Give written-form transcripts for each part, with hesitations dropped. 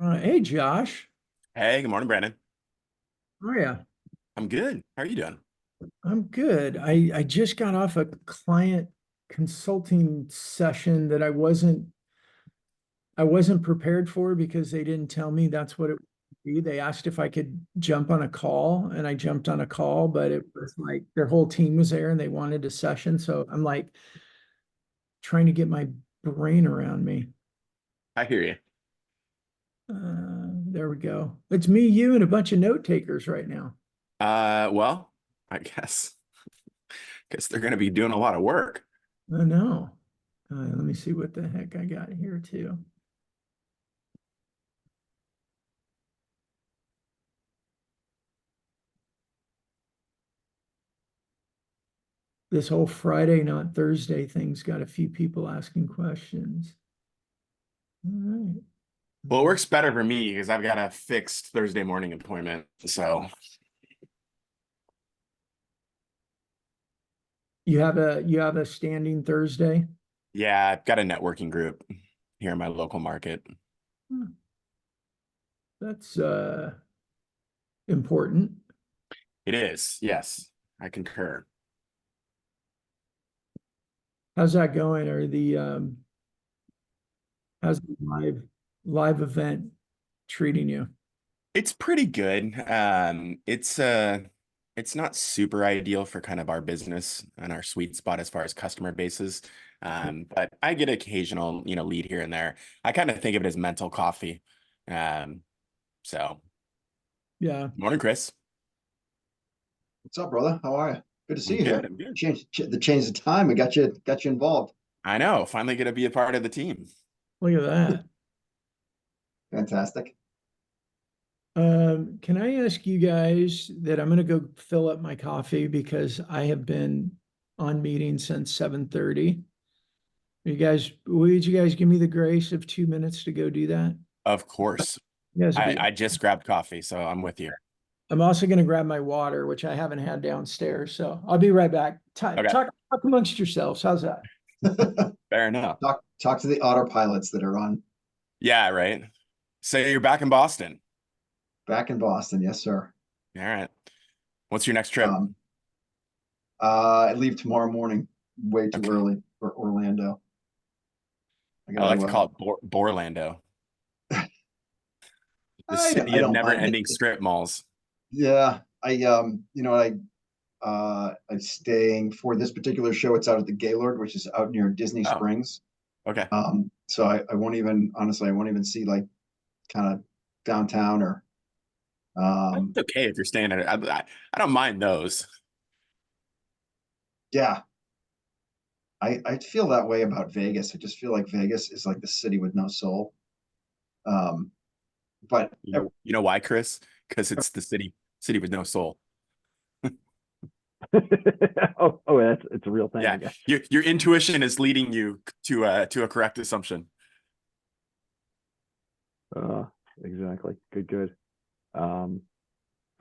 Hey, Josh. Hey, good morning, Brandon. How are you? I'm good. How are you doing? I'm good. I just got off a client consulting session that I wasn't prepared for because they didn't tell me that's what it would be. They asked if I could jump on a call, and I jumped on a call, but it was like their whole team was there and they wanted a session. So I'm like trying to get my brain around me. I hear you. There we go. It's me, you, and a bunch of note takers right now. Well, I guess they're gonna be doing a lot of work. I know. Let me see what the heck I got here too. This whole Friday, not Thursday thing's got a few people asking questions. All right. Well, it works better for me because I've got a fixed Thursday morning appointment. So You have a standing Thursday? yeah, I've got a networking group here in my local market. Hmm, That's important. It is, yes, I concur. How's that going? Or the how's the live event treating you? It's pretty good. It's not super ideal for kind of our business and our sweet spot as far as customer bases. But I get occasional, lead here and there. I kind of think of it as mental coffee. Um, so Yeah. morning, Chris. What's up, brother? How are you? Good to see I'm you good. here. I'm good. Change the time. We got you involved. I know. Finally get to be a part of the team. Look at that. Fantastic. Can I ask you guys that I'm gonna go fill up my coffee because I have been on meeting since 7:30. Would you guys give me the grace of 2 minutes to go do that? Of course. You guys will I, be. I just grabbed coffee, so I'm with you. I'm also gonna grab my water, which I haven't had downstairs, so I'll be right back. Okay. Talk amongst yourselves. How's that? Fair enough. Talk to the autopilots that are on Yeah, right. So you're back in Boston. back in Boston. Yes, sir. All right. What's your next trip? Um, I leave tomorrow morning, way too Okay. early for Orlando. I I gotta. like to call it Borlando, the city I of don't mind it. never-ending strip malls. Yeah, I'm staying for this particular show. It's out at the Gaylord, which is out near Disney Oh, Springs. okay. So I won't even honestly, I won't even see like kind of downtown or That's um okay if you're staying at it. I don't mind those. yeah, I feel that way about Vegas. I just feel like Vegas is like the city with no soul. Um, but You know why, Chris? Because it's the city with no soul. Oh, that's it's a real thing, I Yeah, guess. your intuition is leading you to a correct assumption. Uh, exactly. Good. Um,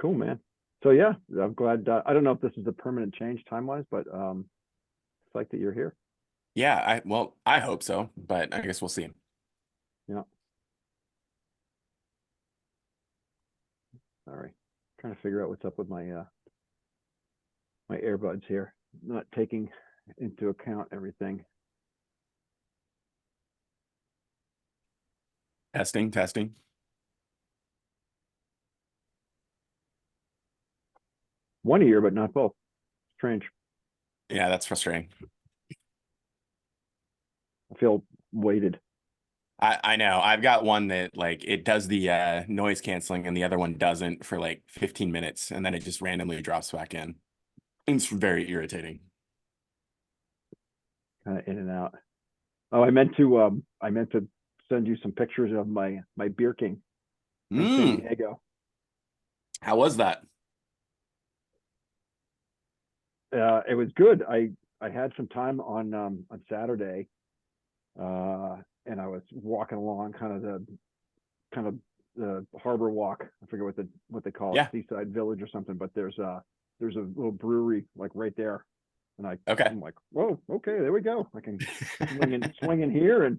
cool, man. So yeah, I'm glad. I don't know if this is a permanent change time wise, but it's like that you're here. Yeah, I hope so, but I guess we'll see. Yeah. All right. Trying to figure out what's up with my earbuds here. Not taking into account everything. Testing. One ear, but not both. Strange. Yeah, that's frustrating. I feel weighted. I know. I've got one that like it does the noise canceling and the other one doesn't for like 15 minutes and then it just randomly drops back in. It's very irritating. Kind of in and out. Oh, I meant to send you some pictures of my Beer King from San Mm, Diego. how was that? It was good. I had some time on Saturday, and I was walking along kind of the harbor walk. I forget what they call it, Yeah. Seaside Village or something. But there's a little brewery like right there, and Okay. I'm like, whoa, okay, there we go. I can swing in here and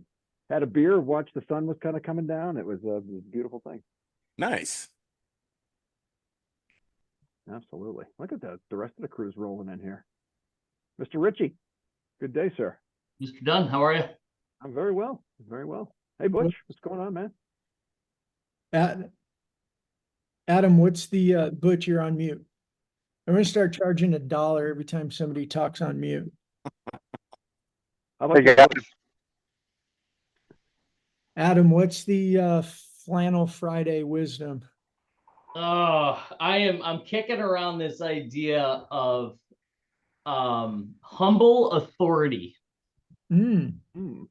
had a beer, watched the sun was kind of coming down. It was a beautiful thing. Nice. Absolutely. Look at the rest of the crew's rolling in here. Mr. Ritchie, good day, sir. Mr. Dunn, how are you? I'm very well. Very well. Hey, Butch, what's going on, man? Adam, what's the, Butch, you're on mute. I'm gonna start charging $1 every time somebody talks on mute. How about Hey, you, guys. Butch? Adam, what's the, Flannel Friday wisdom? Oh, I'm kicking around this idea of humble authority. Hmm, Hmm,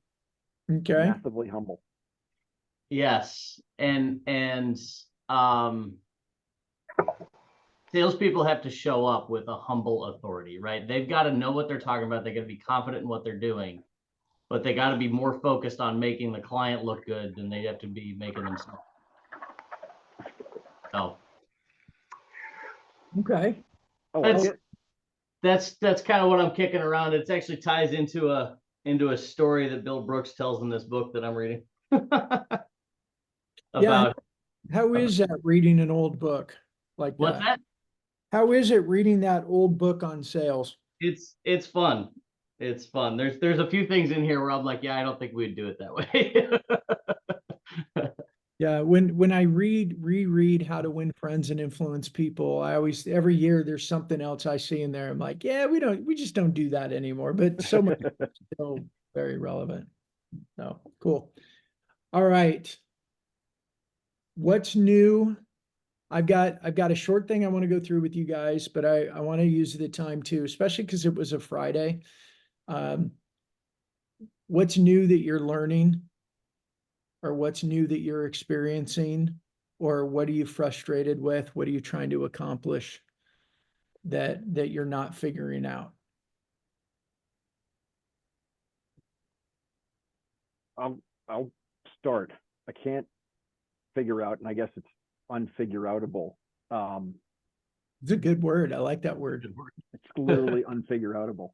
okay. massively humble. Yes. And salespeople have to show up with a humble authority, right? They've got to know what they're talking about. They got to be confident in what they're doing, but they got to be more focused on making the client look good than they have to be making themselves. So Okay. I like That's- it. that's kind of what I'm kicking around. It actually ties into a story that Bill Brooks tells in this book that I'm reading. About How is that reading an old book like what's that? that? How is it reading that old book on sales? It's fun. It's fun. There's a few things in here where I'm like, yeah, I don't think we'd do it that way. Yeah, when I reread How to Win Friends and Influence People, I always every year there's something else I see in there. I'm like, yeah, we just don't do that anymore. But so much still very relevant. So cool. All right. What's new? I've got a short thing I want to go through with you guys, but I want to use the time too, especially because it was a Friday. What's new that you're learning? Or what's new that you're experiencing? Or what are you frustrated with? What are you trying to accomplish that you're not figuring out? I'll start. I can't figure out, and I guess it's unfigureoutable. It's a good word. I like that word. It's literally unfigureoutable.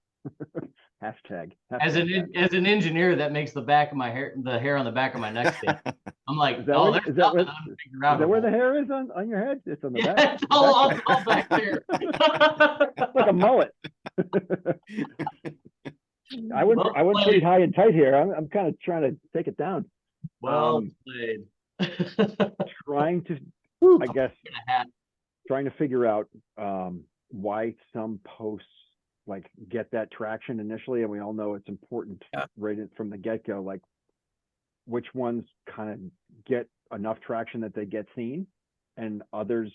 Hashtag. As an engineer, that makes the hair on the back of my neck stand. I'm like, Is that oh, where- there's is that where- nothing Is that where the unfigureoutable. hair is on your head? It's on the Yeah, back. it's the all back back side. there. It's like a mullet. I went Well pretty played. high and tight here. I'm kind of trying to take it down. Well Um, played. Trying to, Whew. I guess, Get a hat. trying to figure out why some posts like get that traction initially, and we all know it's important Yeah. right from the get-go, like which ones kind of get enough traction that they get seen and others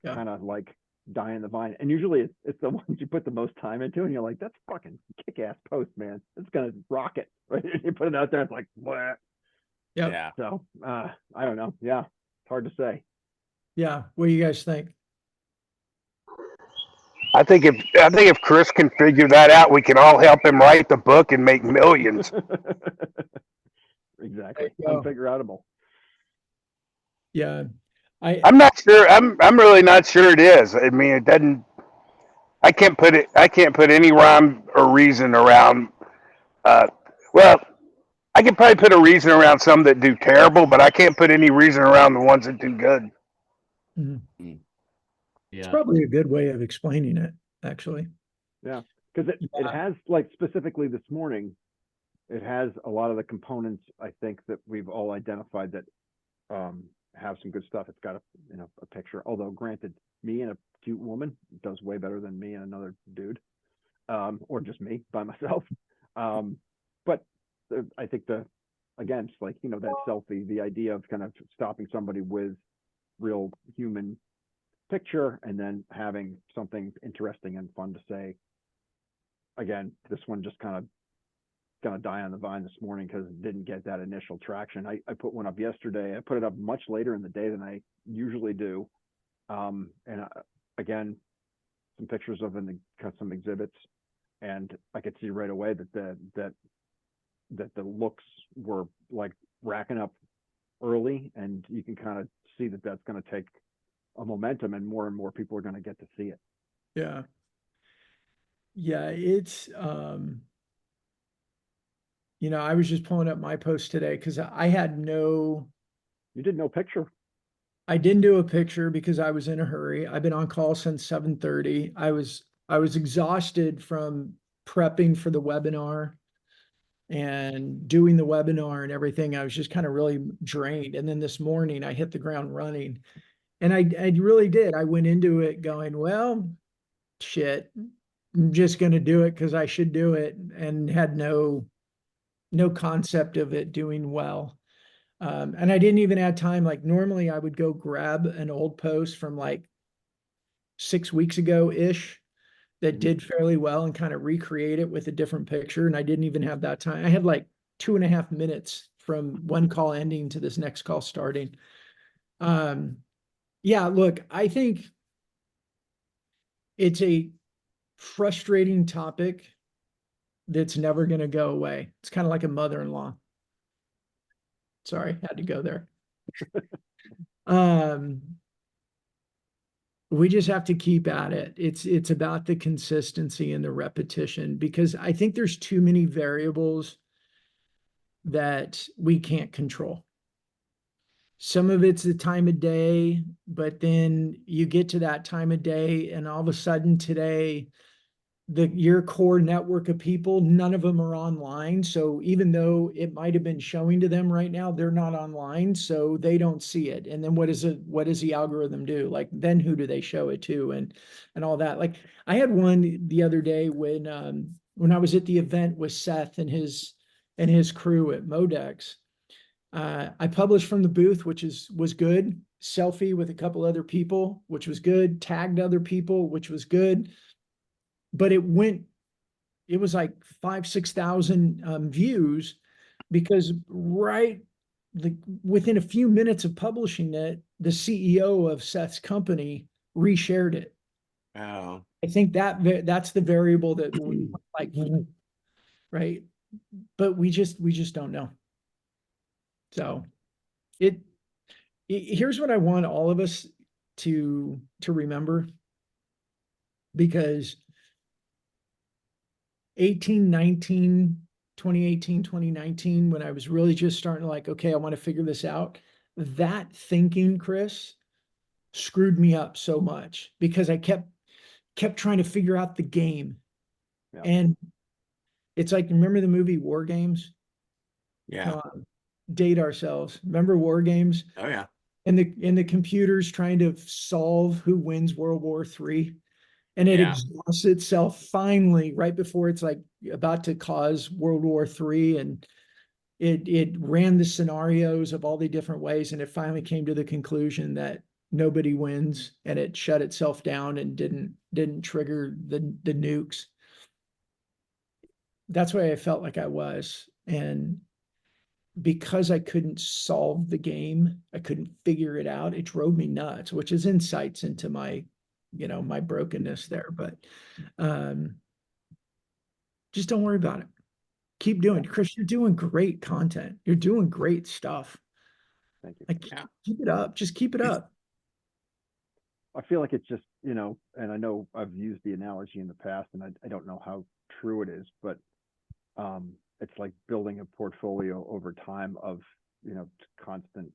Yeah. kind of like die in the vine. And usually it's the ones you put the most time into and you're like, that's fucking kick-ass post, man. It's gonna rock it. Right? You put it out there, it's like, what? Yep. Yeah. So I don't know. Yeah, it's hard to say. Yeah. What do you guys think? I think if Chris can figure that out, we can all help him write the book and make millions. Exactly. There you go. Unfigureoutable. Yeah. I'm not sure. I'm really not sure it is. I mean, it doesn't. I can't put any rhyme or reason around. Well, I can probably put a reason around some that do terrible, but I can't put any reason around the ones that do good. It's Yeah. probably a good way of explaining it, actually. Yeah, because it Yeah. has, like, specifically this morning, it has a lot of the components I think that we've all identified that have some good stuff. It's got a picture, although granted, me and a cute woman does way better than me and another dude, or just me by myself. But I think again, it's like, that selfie, the idea of kind of stopping somebody with real human picture and then having something interesting and fun to say. Again, this one just kind of gonna die on the vine this morning because it didn't get that initial traction. I put one up yesterday. I put it up much later in the day than I usually do. Again, some pictures of some exhibits, and I could see right away that the looks were like racking up early, and you can kind of see that that's going to take a momentum, and more people are going to get to see it. Yeah. Yeah, it's You know, I was just pulling up my post today because I had no, You did no picture. I didn't do a picture because I was in a hurry. I've been on call since 7:30. I was exhausted from prepping for the webinar and doing the webinar and everything. I was just kind of really drained. And then this morning I hit the ground running. And I really did. I went into it going, well, shit, I'm just going to do it because I should do it, and had no concept of it doing well. And I didn't even have time. Like normally I would go grab an old post from like 6 weeks ago ish that did fairly well and kind of recreate it with a different picture. And I didn't even have that time. I had like 2.5 minutes from one call ending to this next call starting. Yeah, look, I think it's a frustrating topic that's never going to go away. It's kind of like a mother-in-law. Sorry, had to go there. We just have to keep at it. It's about the consistency and the repetition, because I think there's too many variables that we can't control. Some of it's the time of day, but then you get to that time of day and all of a sudden today, your core network of people, none of them are online. So even though it might have been showing to them right now, they're not online, so they don't see it. And then what does the algorithm do? Like, then who do they show it to, and all that? Like, I had one the other day when I was at the event with Seth and his crew at Modex. I published from the booth, which was good. Selfie with a couple other people, which was good. Tagged other people, which was good. But it was like 5,000-6,000 views, because within a few minutes of publishing it, the CEO of Seth's company reshared it. Oh, I think that's the variable that we like, right? But we just don't know. So here's what I want all of us to remember, because 2018, 2019, when I was really just starting to like, okay, I want to figure this out. That thinking, Chris, screwed me up so much, because I kept trying to figure out the game. Yeah. And it's like, remember the movie War Games? yeah. Come on, date ourselves. Remember War Games? Oh, yeah. And the computers trying to solve who wins World War III. And it Yeah. exhausts itself finally right before it's like about to cause World War III. And it ran the scenarios of all the different ways, and it finally came to the conclusion that nobody wins, and it shut itself down and didn't trigger the nukes. That's why I felt like I was. And because I couldn't solve the game, I couldn't figure it out, it drove me nuts, which is insights into my my brokenness there. But just don't worry about it. Keep doing it. Chris, you're doing great content. You're doing great stuff. Thank you. Like, Yeah. keep it up. Just keep it up. I feel like it's just, and I know I've used the analogy in the past, and I don't know how true it is, but it's like building a portfolio over time of, constant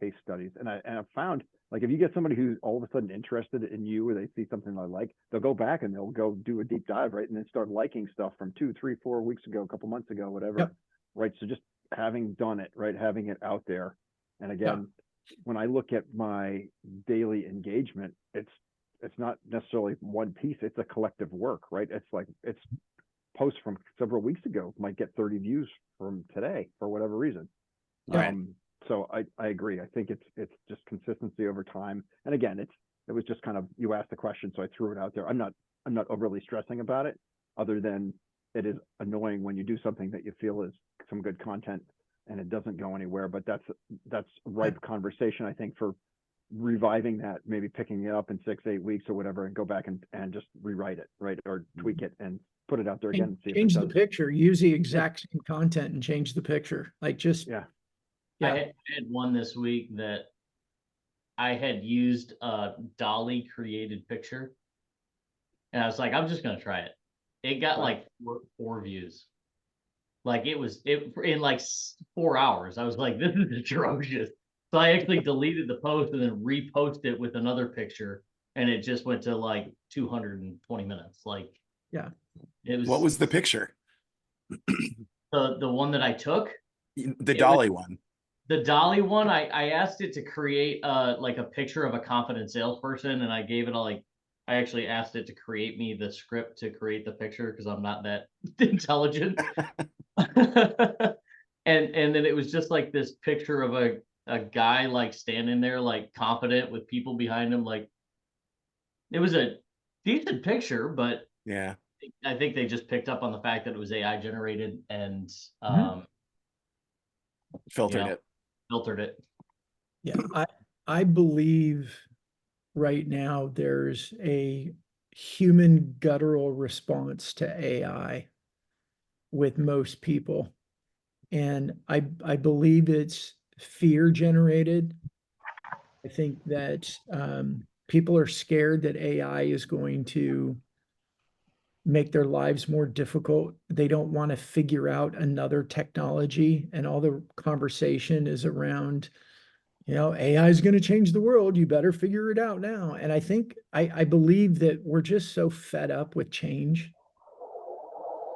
case studies. And I've found, like, if you get somebody who's all of a sudden interested in you, or they see something they like, they'll go back and they'll go do a deep dive, right? And then start liking stuff from 2, 3, 4 weeks ago, a couple months ago, whatever. Yep. Right. So just having done it, right, having it out there. And again, when I look at my daily engagement, it's not necessarily one piece, it's a collective work, right? It's like, it's posts from several weeks ago might get 30 views from today for whatever reason. Right. So I agree. I think it's just consistency over time. And again, it was just kind of, you asked the question, so I threw it out there. I'm not overly stressing about it, other than it is annoying when you do something that you feel is some good content and it doesn't go anywhere. But that's ripe conversation, I think, for reviving that, maybe picking it up in 6-8 weeks or whatever, and go back and just rewrite it, right, or tweak it and put it out there again and see Change if it the does. picture. Use the exact same content and change the picture. Like, just Yeah. yeah. I had one this week that I had used a Dolly created picture, and I was like, I'm just gonna try it. It got Wow. like four views. Like it was in like 4 hours. I was like, this is atrocious. So I actually deleted the post and then reposted it with another picture, and it just went to like 220 minutes. Like, Yeah. it was What was the picture? the one that I took. The It Dolly one. The Dolly one, I asked it to create like a picture of a confident salesperson, and I gave it a like I actually asked it to create me the script to create the picture because I'm not that intelligent. And then it was just like this picture of a guy like standing there like confident with people behind him. Like it was a decent picture, but Yeah. I think they just picked up on the fact that it was AI generated and Filtered know, it. filtered it. Yeah, I believe right now there's a human guttural response to AI with most people. And I believe it's fear generated. I think that people are scared that AI is going to make their lives more difficult. They don't want to figure out another technology, and all the conversation is around, AI is going to change the world. You better figure it out now. And I think I believe that we're just so fed up with change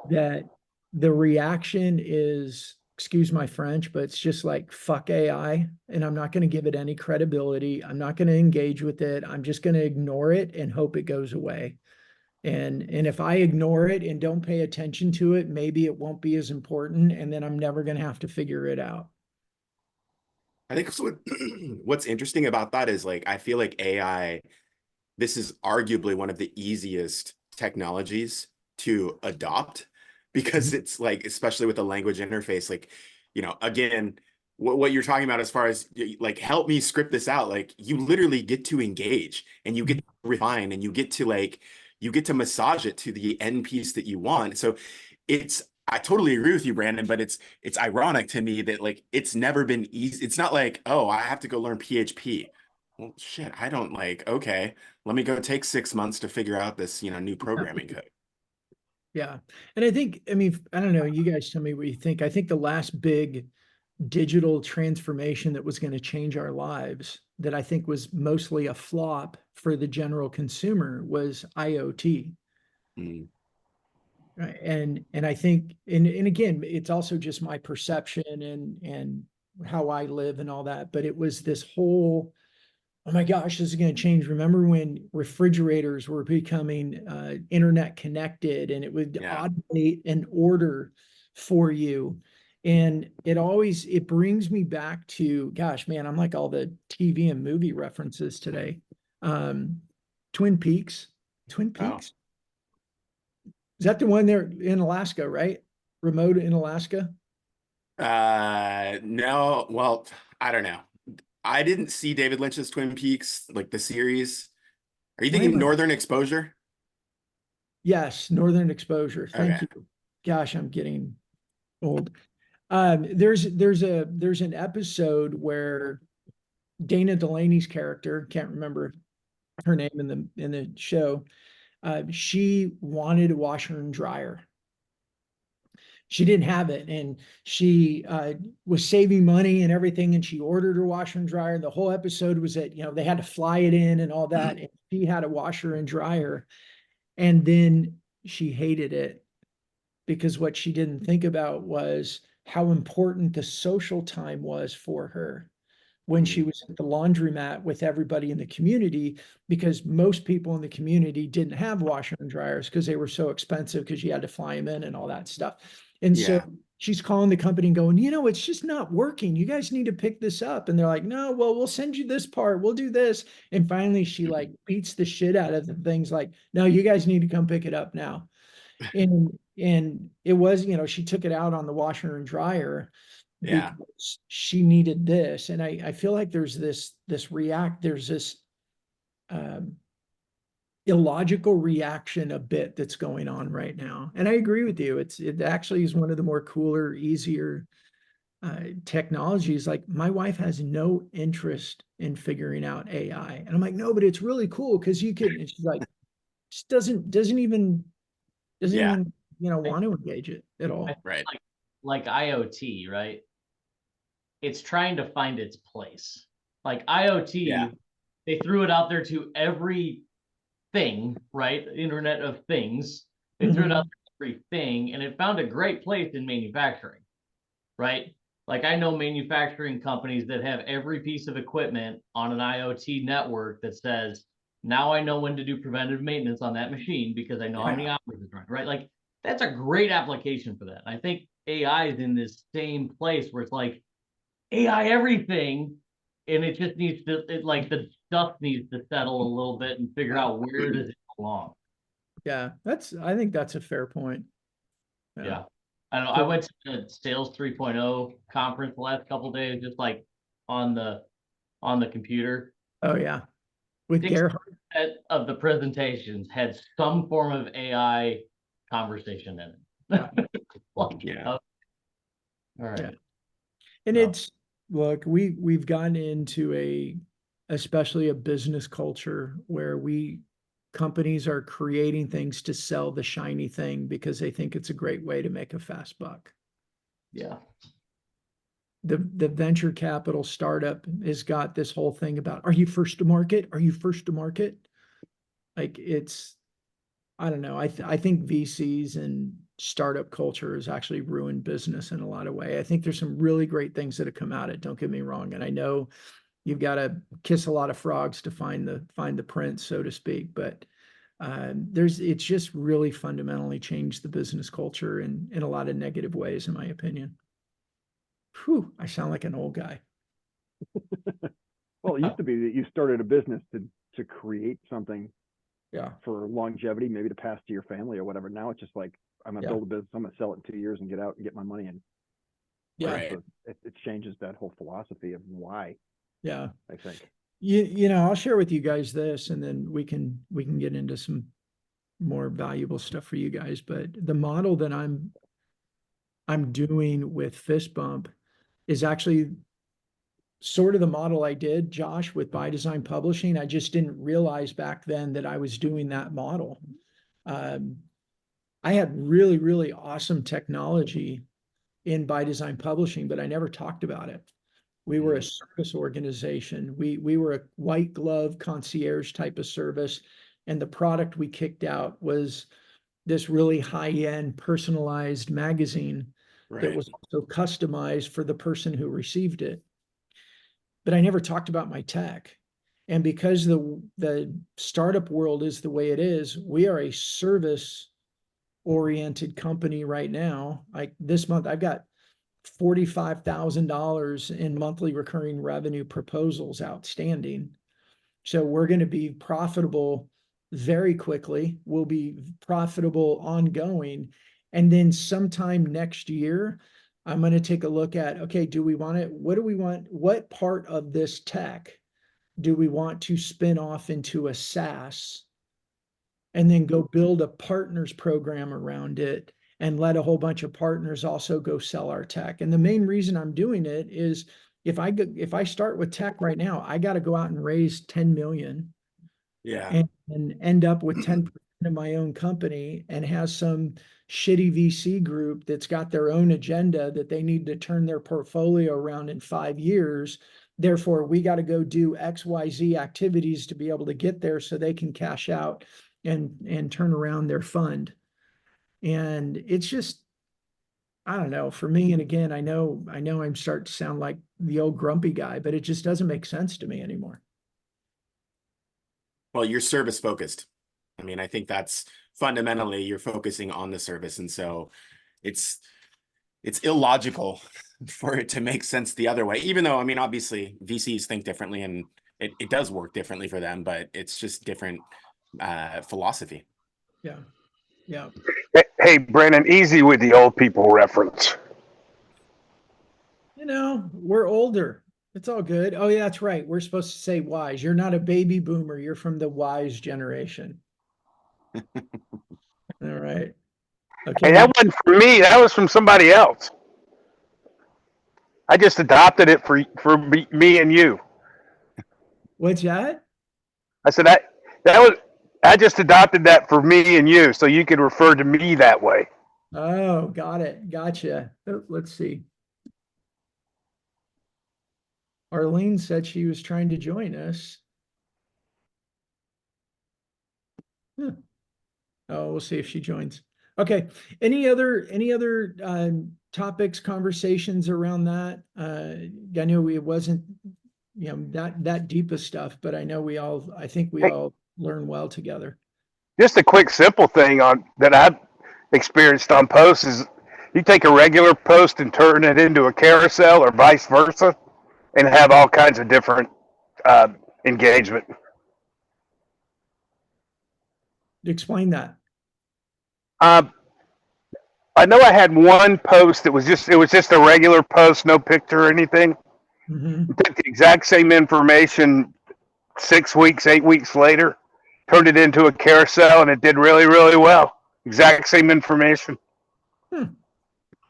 that the reaction is, excuse my French, but it's just like, fuck AI. And I'm not going to give it any credibility. I'm not going to engage with it. I'm just going to ignore it and hope it goes away. And if I ignore it and don't pay attention to it, maybe it won't be as important. And then I'm never going to have to figure it out. I think what's interesting about that is like, I feel like AI, this is arguably one of the easiest technologies to adopt because it's like, especially with the language interface, like, again, what you're talking about as far as like, help me script this out. Like you literally get to engage and you get to refine and you get to massage it to the end piece that you want. So I totally agree with you, Brandon, but it's ironic to me that like it's never been easy. It's not like, oh, I have to go learn PHP. Well, shit, I don't okay, let me go take 6 months to figure out this, new programming code. Yeah. And I think, I mean, I don't know, you guys tell me what you think. I think the last big digital transformation that was going to change our lives, that I think was mostly a flop for the general consumer, was IoT. Mm. Right. And I think, and again, it's also just my perception and how I live and all that, but it was this whole, oh my gosh, this is going to change. Remember when refrigerators were becoming internet connected, and it would automate an order for you? And it brings me back to, gosh, man, I'm like all the TV and movie references today. Twin Peaks. Oh. Is that the one there in Alaska, right? Remote in Alaska? No, well, I don't know. I didn't see David Lynch's Twin Peaks, like the series. Are you thinking Northern Exposure? Yes, Northern Exposure. Thank you. Gosh, I'm getting old. There's an episode where Dana Delaney's character, can't remember her name in the show, she wanted a washer and dryer. She didn't have it, and she was saving money and everything, and she ordered her washer and dryer. The whole episode was that, they had to fly it in and all that, and she had a washer and dryer, and then she hated it because what she didn't think about was how important the social time was for her when she was at the laundromat with everybody in the community, because most people in the community didn't have washer and dryers because they were so expensive because you had to fly them in and all that stuff. And so she's calling the company and going, it's just not working. You guys need to pick this up. And they're like, no, well, we'll send you this part. We'll do this. And finally, she like beats the shit out of the things like, no, you guys need to come pick it up now. And it was, she took it out on the washer and dryer because she needed this. And I feel like there's this illogical reaction a bit that's going on right now. And I agree with you. It actually is one of the more cooler, easier technologies. Like my wife has no interest in figuring out AI. And I'm like, no, but it's really cool because you can, and she's like, doesn't even want to engage it at all. Right. like IoT, right? It's trying to find its place. Like IoT, Yeah. they threw it out there to every thing, right? Internet of Things. They threw it out there to everything, and it found a great place in manufacturing, right? Like I know manufacturing companies that have every piece of equipment on an IoT network that says, now I know when to do preventive maintenance on that machine because I know how many hours it's running, right? Like that's a great application for that. I think AI is in this same place where it's like AI everything, and it just needs to, like the dust needs to settle a little bit and figure out where does it belong. Yeah, I think that's a fair point. Yeah. I don't know. I went to the Sales 3.0 conference the last couple of days, just like on the computer. Oh yeah. With 60% of the presentations had some form of AI conversation in it. Yeah. Like, Yeah. all right. Yeah. And No. it's, look, we've gotten into especially a business culture where companies are creating things to sell the shiny thing because they think it's a great way to make a fast buck. Yeah. The venture capital startup has got this whole thing about, are you first to market? Are you first to market? Like I don't know. I think VCs and startup culture has actually ruined business in a lot of ways. I think there's some really great things that have come out of it. Don't get me wrong. And I know you've got to kiss a lot of frogs to find the prince, so to speak. But it's just really fundamentally changed the business culture in a lot of negative ways, in my opinion. Whew, I sound like an old guy. Well, it used to be that you started a business to create something Yeah. for longevity, maybe to pass to your family or whatever. Now it's just like, I'm gonna build a business, I'm gonna sell it in 2 years and get out and get my money in. Yeah. Right. So it changes that whole philosophy of why, Yeah. I think. You know, I'll share with you guys this, and then we can get into some more valuable stuff for you guys. But the model that I'm doing with Fist Bump is actually sort of the model I did, Josh, with By Design Publishing. I just didn't realize back then that I was doing that model. I had really, really awesome technology in By Design Publishing, but I never talked about it. We were a service organization. We were a white glove concierge type of service. And the product we kicked out was this really high-end personalized magazine that Right. was also customized for the person who received it. But I never talked about my tech. And because the startup world is the way it is, we are a service oriented company right now. Like this month, I've got $45,000 in monthly recurring revenue proposals outstanding. So we're going to be profitable very quickly. We'll be profitable ongoing. And then sometime next year, I'm going to take a look at, okay, do we want it? What do we want? What part of this tech do we want to spin off into a SaaS and then go build a partners program around it and let a whole bunch of partners also go sell our tech? And the main reason I'm doing it is if I start with tech right now, I got to go out and raise 10 million Yeah. and end up with 10% of my own company and has some shitty VC group that's got their own agenda that they need to turn their portfolio around in 5 years. Therefore, we got to go do XYZ activities to be able to get there so they can cash out and turn around their fund. And it's just, I don't know, for me, and again, I know I'm starting to sound like the old grumpy guy, but it just doesn't make sense to me anymore. Well, you're service focused. I mean, I think that's fundamentally you're focusing on the service. And so it's illogical for it to make sense the other way, even though, I mean, obviously VCs think differently and it does work differently for them, but it's just different philosophy. Yeah. Yeah. Hey, Brandon, easy with the old people reference. You know, we're older. It's all good. Oh, yeah, that's right. We're supposed to say wise. You're not a baby boomer. You're from the wise generation. All right. Okay. Hey, that wasn't from me. That was from somebody else. I just adopted it for me and you. What's that? I said I just adopted that for me and you, so you could refer to me that way. Oh, got it. Gotcha. Let's see. Arlene said she was trying to join us. Huh. Oh, we'll see if she joins. Okay. Any other topics, conversations around that? I know it wasn't, that deep of stuff, but I think we Hey. all learn well together. Just a quick, simple thing on that I've experienced on posts is you take a regular post and turn it into a carousel or vice versa, and have all kinds of different uh, engagement. Explain that. Uh, I know I had one post that was just a regular post, no picture or anything. Mhm. Took the exact same information 6 weeks, 8 weeks later, turned it into a carousel, and it did really, really well. Exact same information.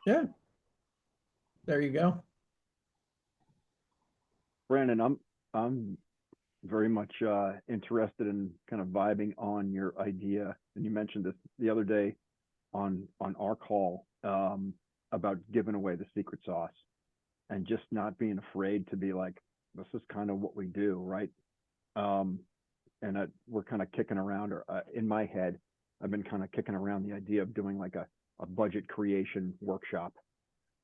Yeah. There you go. Brandon, I'm very much interested in kind of vibing on your idea, and you mentioned this the other day on our call about giving away the secret sauce and just not being afraid to be like, this is kind of what we do, right? And we're kind of kicking around, or in my head, I've been kind of kicking around the idea of doing like a budget creation workshop,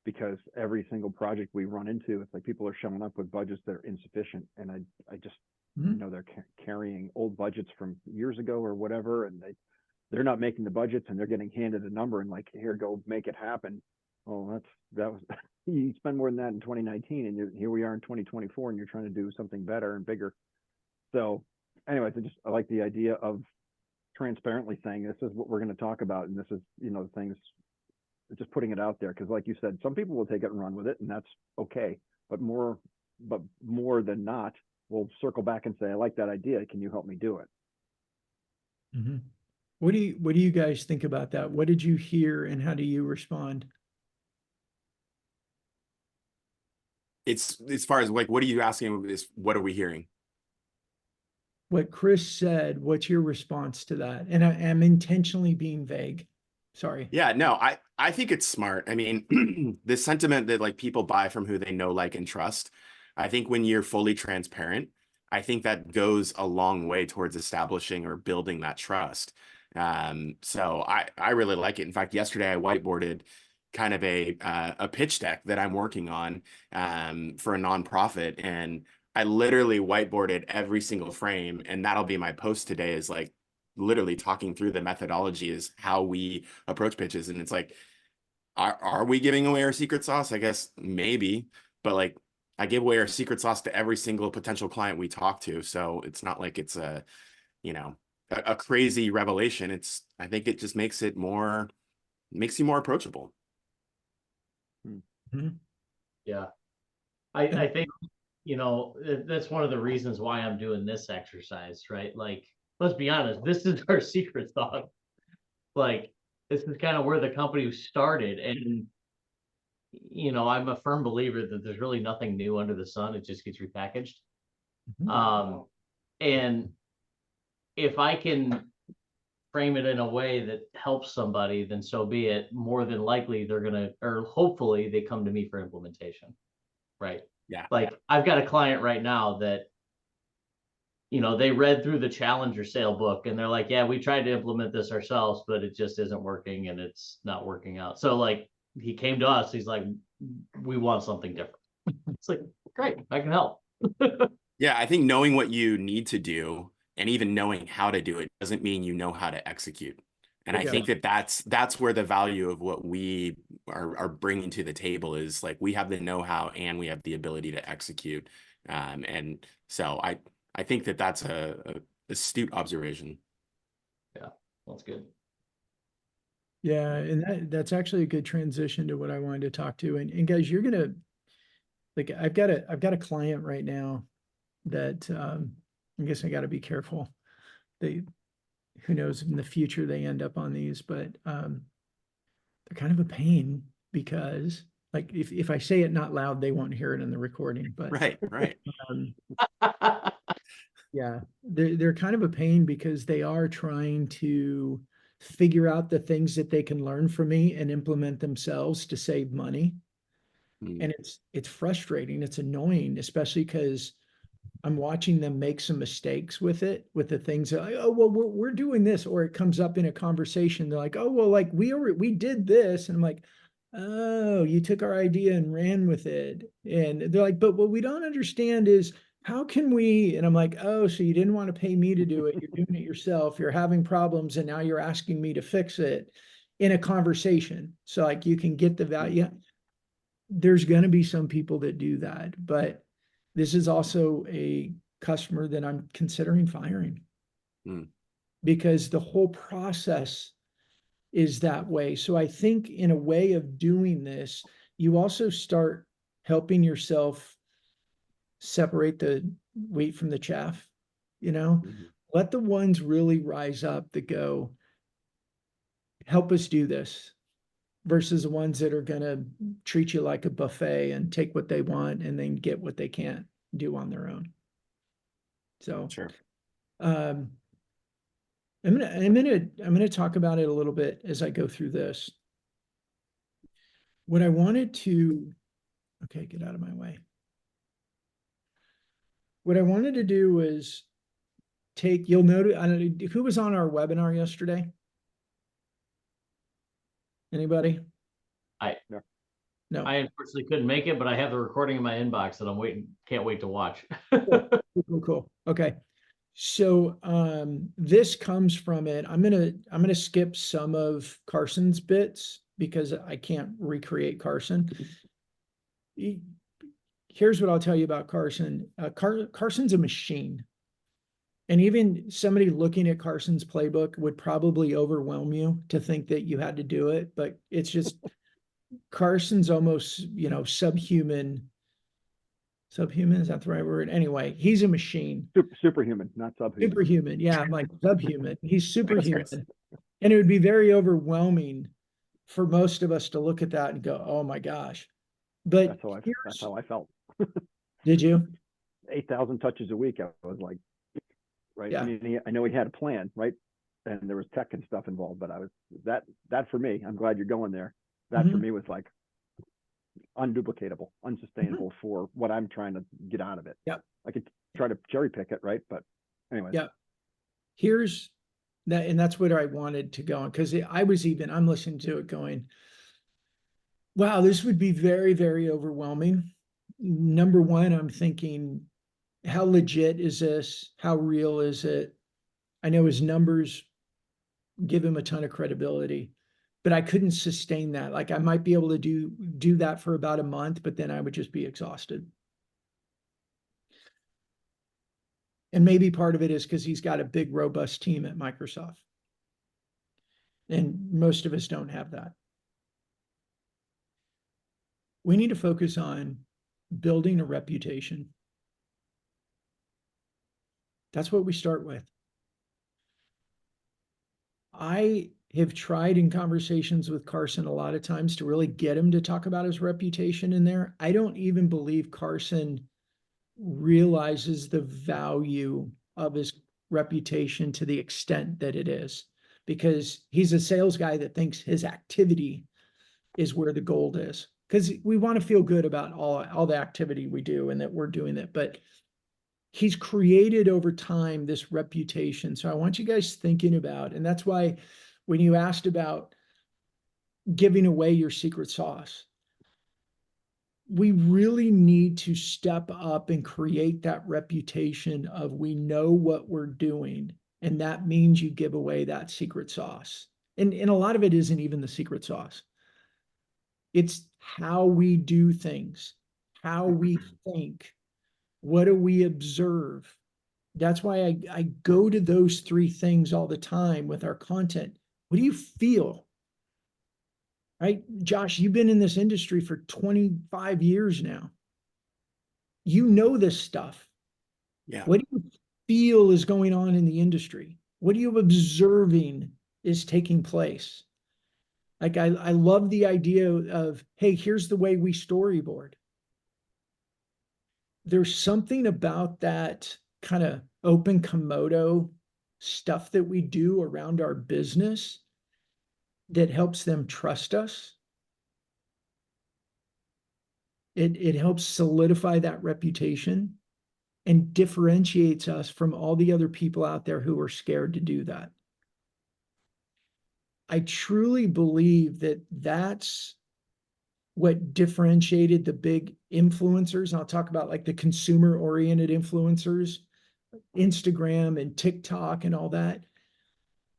because every single project we run into, it's like people are showing up with budgets that are insufficient, and I just Mhm. they're carrying old budgets from years ago or whatever, and they're not making the budgets, and they're getting handed a number and like, here, go make it happen. Oh, that was you spend more than that in 2019, and here we are in 2024, and you're trying to do something better and bigger. So, anyways, I like the idea of transparently saying this is what we're going to talk about, and this is the things, just putting it out there, because like you said, some people will take it and run with it, and that's okay. But more than not, we'll circle back and say, I like that idea. Can you help me do it? Mhm. What do you guys think about that? What did you hear and how do you respond? It's as far as like, what are you asking? Is what are we hearing? What Chris said, what's your response to that? And I am intentionally being vague. Sorry. Yeah, no, I think it's smart. I mean, the sentiment that like people buy from who they know, like, and trust. I think when you're fully transparent, I think that goes a long way towards establishing or building that trust. So I really like it. In fact, yesterday I whiteboarded kind of a pitch deck that I'm working on for a nonprofit, and I literally whiteboarded every single frame, and that'll be my post today. Is like literally talking through the methodology is how we approach pitches. And it's like, are we giving away our secret sauce? I guess maybe, but like I give away our secret sauce to every single potential client we talk to. So it's not like it's a crazy revelation. I think it just makes you more approachable. Mhm. Yeah. I think, that's one of the reasons why I'm doing this exercise, right? Like, let's be honest, this is our secret sauce. Like, this is kind of where the company started. And, I'm a firm believer that there's really nothing new under the sun. It just gets repackaged. Mhm. And if I can frame it in a way that helps somebody, then so be it. More than likely, or hopefully they come to me for implementation. Right. Yeah. Like, I've got a client right now that, they read through the Challenger sale book and they're like, yeah, we tried to implement this ourselves, but it just isn't working and it's not working out. So like, he came to us, he's like, we want something different. It's like, great, I can help. Yeah, I think knowing what you need to do and even knowing how to do it doesn't mean you know how to execute. And I Yeah. think that's where the value of what we are bringing to the table is. Like, we have the know-how and we have the ability to execute. And so I think that's a astute observation. Yeah, that's good. Yeah, and that's actually a good transition to what I wanted to talk to. And guys, you're gonna like I've got a client right now that I guess I gotta be careful. Who knows, in the future they end up on these, but they're kind of a pain because like if I say it not loud, they won't hear it in the recording. But Right. um, yeah, they're kind of a pain because they are trying to figure out the things that they can learn from me and implement themselves to save money. Mm. And it's frustrating, it's annoying, especially because I'm watching them make some mistakes with it, with the things that, oh, well, we're doing this, or it comes up in a conversation. They're like, oh, well, like we did this. And I'm like, oh, you took our idea and ran with it. And they're like, but what we don't understand is how can we, and I'm like, oh, so you didn't want to pay me to do it. You're doing it yourself. You're having problems. And now you're asking me to fix it in a conversation. So like you can get the value. There's going to be some people that do that, but this is also a customer that I'm considering firing because the whole process is that way. So I think in a way of doing this, you also start helping yourself separate the wheat from the chaff, you know, let the ones really rise up that go, help us do this, versus the ones that are going to treat you like a buffet and take what they want and then get what they can't do on their own. So, Sure. I'm gonna talk about it a little bit as I go through this. What I wanted to, okay, get out of my way. What I wanted to do was take, you'll notice, I don't know, who was on our webinar yesterday? Anybody? No. I unfortunately couldn't make it, but I have the recording in my inbox that I'm waiting, can't wait to watch. Cool. Okay. So this comes from it. I'm gonna skip some of Carson's bits because I can't recreate Carson. Here's what I'll tell you about Carson. Carson's a machine. And even somebody looking at Carson's playbook would probably overwhelm you to think that you had to do it, but it's just Carson's almost, you know, subhuman. Subhuman, is that the right word? Anyway, he's a machine. Superhuman, not subhuman. Superhuman. Yeah, I'm like subhuman. He's superhuman. Chris. And it would be very overwhelming for most of us to look at that and go, oh my gosh. But That's how I felt. did you? 8,000 touches a week. I was like, right. Yeah. I mean, I know he had a plan, right? And there was tech and stuff involved, but I was that for me, I'm glad you're going there. That for me was like unduplicatable, unsustainable for what I'm trying to get out of it. Yep. I could try to cherry pick it, right? But anyway. Yeah. Here's that, and that's what I wanted to go on, because I'm listening to it going, wow, this would be very, very overwhelming. Number one, I'm thinking, how legit is this? How real is it? I know his numbers give him a ton of credibility, but I couldn't sustain that. Like I might be able to do that for about a month, but then I would just be exhausted. And maybe part of it is because he's got a big, robust team at Microsoft. And most of us don't have that. We need to focus on building a reputation. That's what we start with. I have tried in conversations with Carson a lot of times to really get him to talk about his reputation in there. I don't even believe Carson realizes the value of his reputation to the extent that it is, because he's a sales guy that thinks his activity is where the gold is, because we want to feel good about all the activity we do and that we're doing it. But he's created over time this reputation. So I want you guys thinking about, and that's why when you asked about giving away your secret sauce, we really need to step up and create that reputation of we know what we're doing. And that means you give away that secret sauce. And a lot of it isn't even the secret sauce. It's how we do things, how we think, what do we observe? That's why I go to those three things all the time with our content. What do you feel? Right? Josh, you've been in this industry for 25 years now. You know this stuff. Yeah. What do you feel is going on in the industry? What are you observing is taking place? Like I love the idea of, hey, here's the way we storyboard. There's something about that kind of open Komodo stuff that we do around our business that helps them trust us. It helps solidify that reputation and differentiates us from all the other people out there who are scared to do that. I truly believe that that's what differentiated the big influencers. And I'll talk about like the consumer oriented influencers, Instagram and TikTok and all that.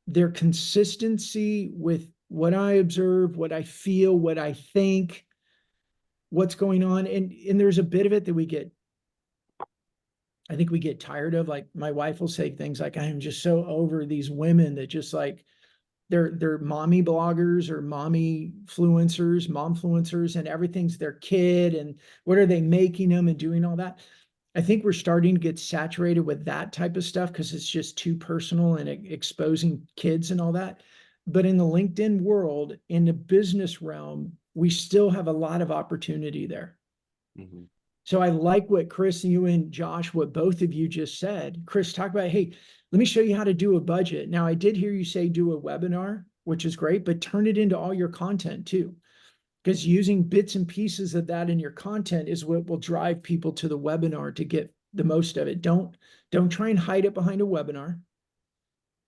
Their consistency with what I observe, what I feel, what I think, what's going on. And there's a bit of it that I think we get tired of. Like my wife will say things like, I am just so over these women that just like, they're mommy bloggers or mommy influencers, mom influencers, and everything's their kid. And what are they making them and doing all that? I think we're starting to get saturated with that type of stuff because it's just too personal and exposing kids and all that. But in the LinkedIn world, in the business realm, we still have a lot of opportunity there. Mhm. So I like what Chris, you and Josh, what both of you just said. Chris, talk about, hey, let me show you how to do a budget. Now, I did hear you say do a webinar, which is great, but turn it into all your content too. Because using bits and pieces of that in your content is what will drive people to the webinar to get the most of it. Don't try and hide it behind a webinar.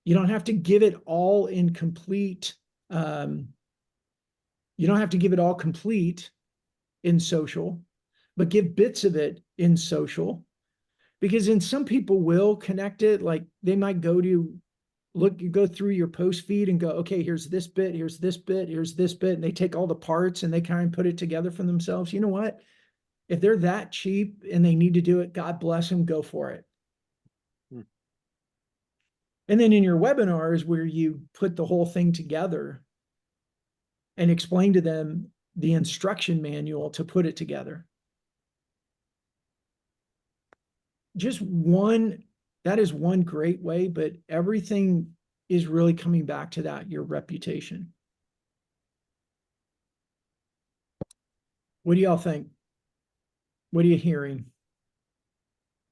You don't have to give it all in complete. You don't have to give it all complete in social, but give bits of it in social. Because then some people will connect it, like they might go to you go through your post feed and go, okay, here's this bit, here's this bit, here's this bit, and they take all the parts and they kind of put it together for themselves. You know what? If they're that cheap and they need to do it, God bless them, go for it. Hmm. And then in your webinars where you put the whole thing together and explain to them the instruction manual to put it together. Just one, that is one great way, but everything is really coming back to that, your reputation. What do y'all think? What are you hearing?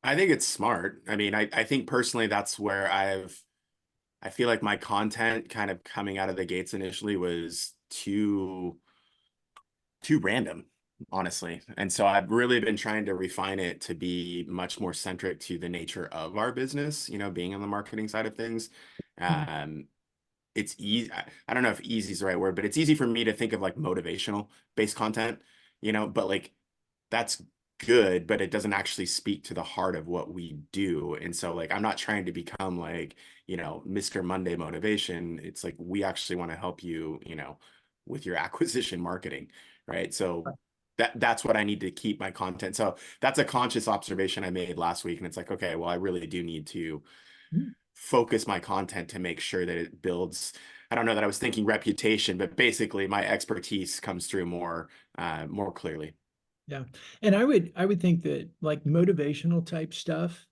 I think it's smart. I mean, I think personally that's where I feel like my content kind of coming out of the gates initially was too random, honestly. And so I've really been trying to refine it to be much more centric to the nature of our business, being on the marketing side of things. It's easy. I don't know if easy is the right word, but it's easy for me to think of like motivational based content, but like that's good, but it doesn't actually speak to the heart of what we do. And so like I'm not trying to become like, Mr. Monday motivation. It's like we actually want to help you, with your acquisition marketing, right? So that's what I need to keep my content. So that's a conscious observation I made last week. And it's like, okay, well, I really do need to focus my content to make sure that it builds. I don't know that I was thinking reputation, but basically my expertise comes through more clearly. Yeah. And I would think that like motivational type stuff,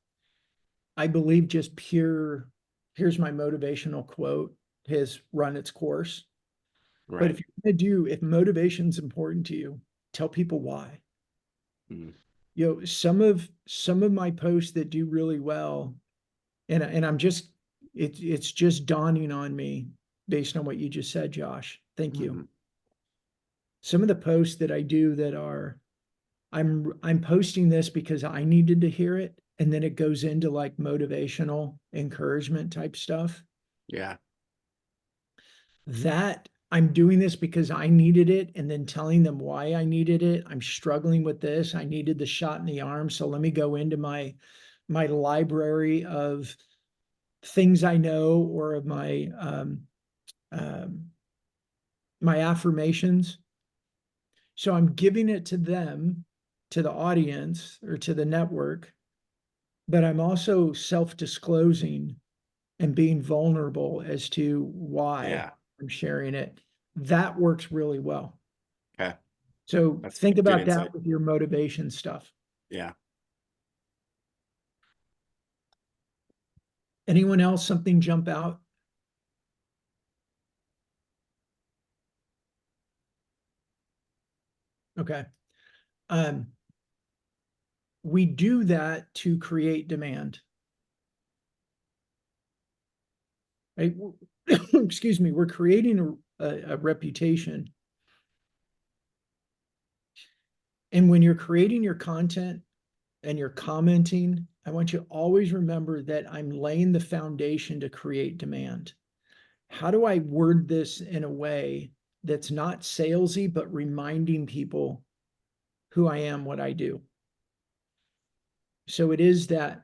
I believe just pure, here's my motivational quote, has run its course. But Right. if you're going to do, if motivation's important to you, tell people why. Mhm. Some of my posts that do really well, and I'm just, it's just dawning on me based on what you just said, Josh. Thank you. Mhm. Some of the posts that I do that are, I'm posting this because I needed to hear it, and then it goes into like motivational encouragement type stuff. Yeah. That I'm doing this because I needed it, and then telling them why I needed it. I'm struggling with this. I needed the shot in the arm. So let me go into my library of things I know, or of my affirmations. So I'm giving it to them, to the audience or to the network, but I'm also self-disclosing and being vulnerable as to why Yeah. I'm sharing it. That works really well. Okay. So That's think good about insight. that with your motivation stuff. Yeah. Anyone else, something jump out? Okay. We do that to create demand. Right? Excuse me. We're creating a reputation. And when you're creating your content and you're commenting, I want you to always remember that I'm laying the foundation to create demand. How do I word this in a way that's not salesy, but reminding people who I am, what I do? So it is that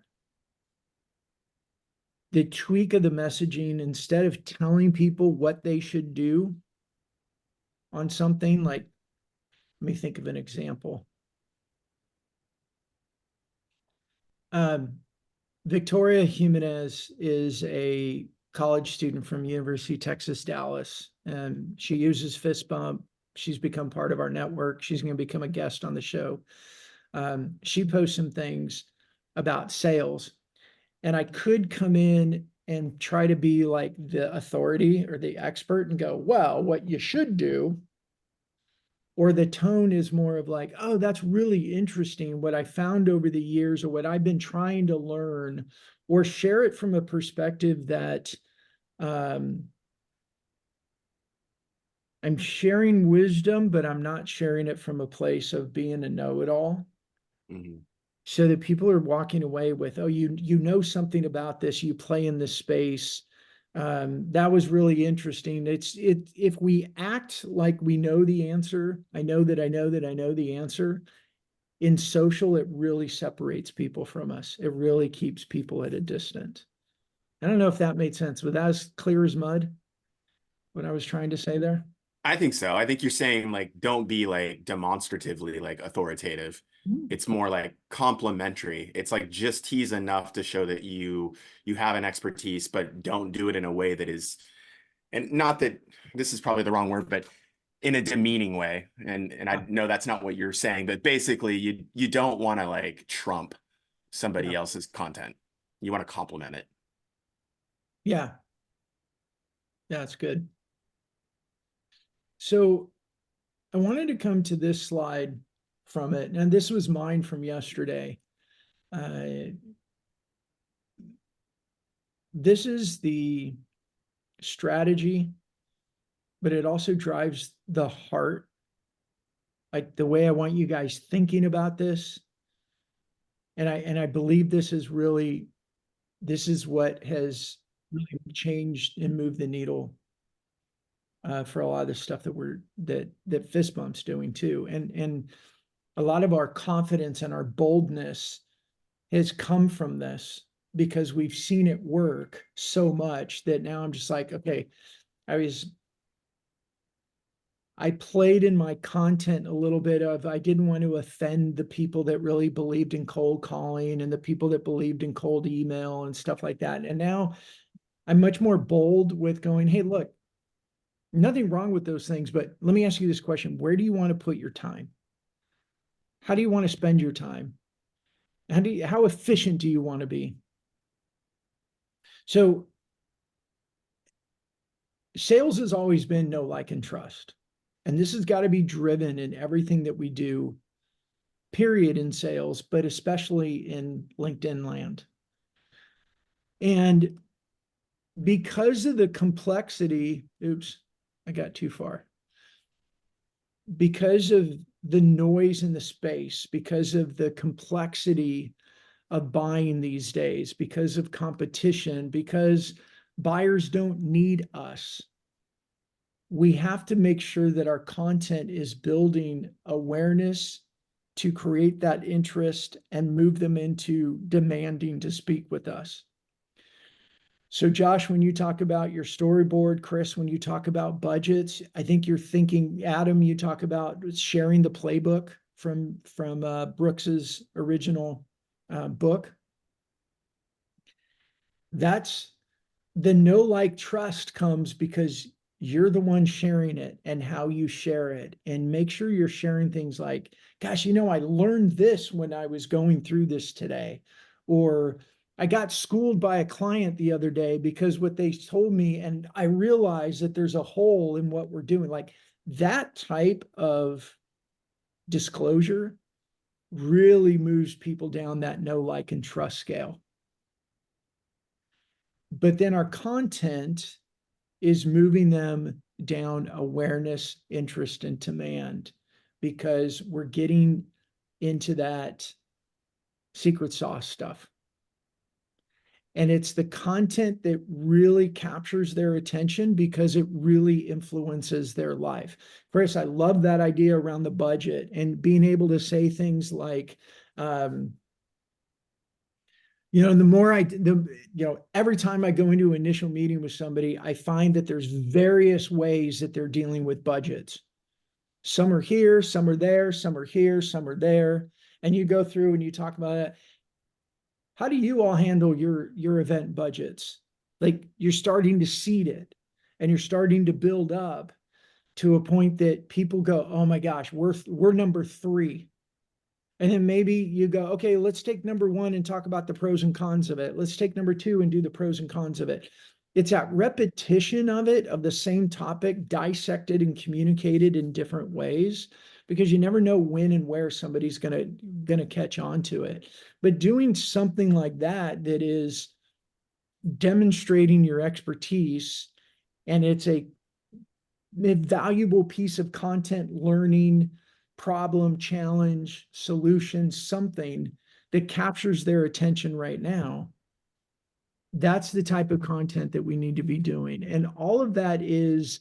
the tweak of the messaging, instead of telling people what they should do on something, like, let me think of an example. Victoria Jimenez is a college student from University of Texas, Dallas, and she uses Fist Bump. She's become part of our network. She's going to become a guest on the show. She posts some things about sales, and I could come in and try to be like the authority or the expert and go, well, what you should do. Or the tone is more of like, oh, that's really interesting, what I found over the years or what I've been trying to learn, or share it from a perspective that I'm sharing wisdom, but I'm not sharing it from a place of being a know-it-all. Mhm. So that people are walking away with, oh, you know something about this, you play in this space. That was really interesting. If we act like we know the answer, I know that I know that I know the answer, in social, it really separates people from us. It really keeps people at a distance. I don't know if that made sense, but that was clear as mud, what I was trying to say there. I think so. I think you're saying like don't be like demonstratively like authoritative. It's more like complimentary. It's like just tease enough to show that you have an expertise, but don't do it in a way that is, and not that this is probably the wrong word, but in a demeaning way. And I know that's not what you're saying, but basically you don't want to like trump somebody Yeah. else's content. You want to compliment it. Yeah. That's good. So I wanted to come to this slide from it, and this was mine from yesterday. This is the strategy, but it also drives the heart, like the way I want you guys thinking about this. And I believe this is what has really changed and moved the needle for a lot of the stuff that Fist Bump's doing too. And a lot of our confidence and our boldness has come from this because we've seen it work so much that now I'm just like, okay, I played in my content a little bit of, I didn't want to offend the people that really believed in cold calling and the people that believed in cold email and stuff like that. And now I'm much more bold with going, hey, look, nothing wrong with those things, but let me ask you this question. Where do you want to put your time? How do you want to spend your time? How efficient do you want to be? So sales has always been know, like, and trust. And this has got to be driven in everything that we do, period, in sales, but especially in LinkedIn land. And because of the complexity, oops, I got too far. Because of the noise in the space, because of the complexity of buying these days, because of competition, because buyers don't need us, we have to make sure that our content is building awareness to create that interest and move them into demanding to speak with us. So Josh, when you talk about your storyboard, Chris, when you talk about budgets, I think you're thinking, Adam, you talk about sharing the playbook from Brooks's original book. That's the know, like, trust comes because you're the one sharing it and how you share it. And make sure you're sharing things like, gosh, I learned this when I was going through this today. Or I got schooled by a client the other day because what they told me, and I realized that there's a hole in what we're doing. Like that type of disclosure really moves people down that know, like, and trust scale. But then our content is moving them down awareness, interest, and demand, because we're getting into that secret sauce stuff. And it's the content that really captures their attention because it really influences their life. Chris, I love that idea around the budget and being able to say things like, every time I go into an initial meeting with somebody, I find that there's various ways that they're dealing with budgets. Some are here, some are there, some are here, some are there. And you go through and you talk about it. How do you all handle your event budgets? Like, you're starting to seed it and you're starting to build up to a point that people go, oh my gosh, we're number 3. And then maybe you go, okay, let's take number 1 and talk about the pros and cons of it. Let's take number 2 and do the pros and cons of it. It's that repetition of it, of the same topic, dissected and communicated in different ways, because you never know when and where somebody's gonna catch on to it. But doing something like that is demonstrating your expertise, and it's a valuable piece of content, learning, problem, challenge, solution, something that captures their attention right now. That's the type of content that we need to be doing. And all of that is,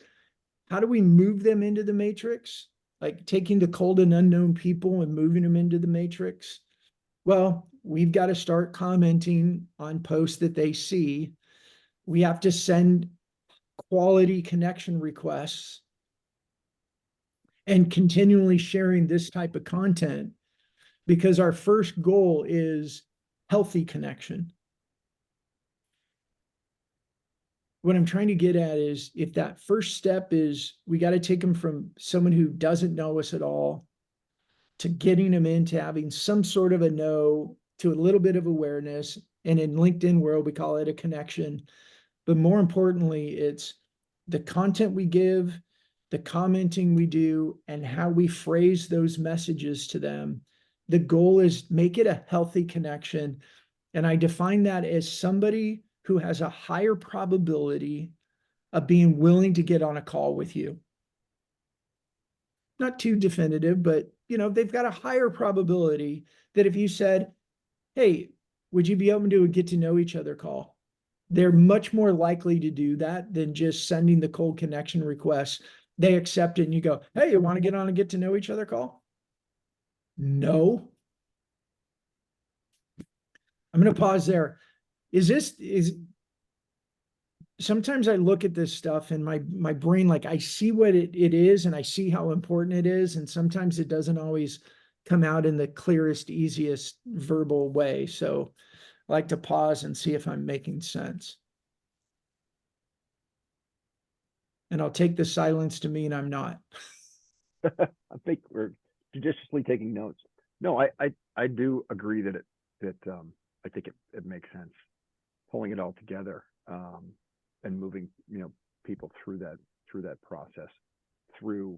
how do we move them into the matrix? Like taking the cold and unknown people and moving them into the matrix. Well, we've got to start commenting on posts that they see. We have to send quality connection requests and continually sharing this type of content, because our first goal is healthy connection. What I'm trying to get at is, if that first step is, we got to take them from someone who doesn't know us at all to getting them into having some sort of a know, to a little bit of awareness. And in LinkedIn world, we call it a connection. But more importantly, it's the content we give, the commenting we do, and how we phrase those messages to them. The goal is make it a healthy connection. And I define that as somebody who has a higher probability of being willing to get on a call with you. Not too definitive, but they've got a higher probability that if you said, hey, would you be open to a get to know each other call? They're much more likely to do that than just sending the cold connection requests. They accept it and you go, hey, you want to get on a get to know each other call? No. I'm going to pause there. Sometimes I look at this stuff and my brain, like, I see what it is and I see how important it is. And sometimes it doesn't always come out in the clearest, easiest verbal way. So I like to pause and see if I'm making sense. And I'll take the silence to mean I'm not. I think we're judiciously taking notes. No, I do agree that I think it makes sense, pulling it all together, and moving people through that process, through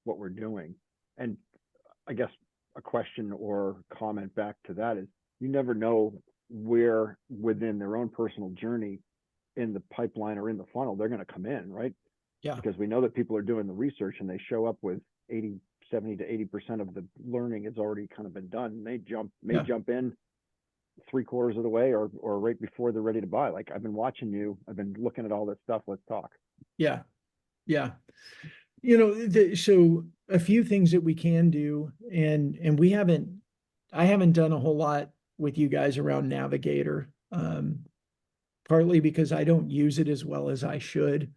what we're doing. And I guess a question or comment back to that is, you never know where within their own personal journey in the pipeline or in the funnel they're going to come in, right? Yeah. Because we know that people are doing the research and they show up with 70 to 80% of the learning has already kind of been done. They may jump in 3/4 of the way or right before they're ready to buy. Like, I've been watching you, I've been looking at all this stuff. Let's talk. Yeah. Yeah. So a few things that we can do, and I haven't done a whole lot with you guys around Navigator, partly because I don't use it as well as I should.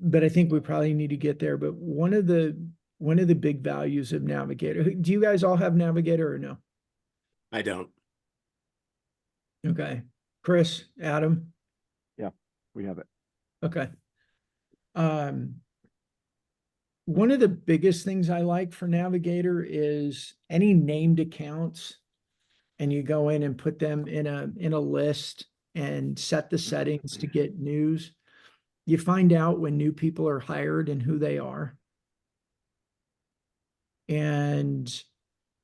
But I think we probably need to get there. But one of the big values of Navigator, do you guys all have Navigator or no? I don't. Okay. Chris, Adam? Yeah, we have it. Okay. One of the biggest things I like for Navigator is any named accounts, and you go in and put them in a list and set the settings to get news. You find out when new people are hired and who they are. And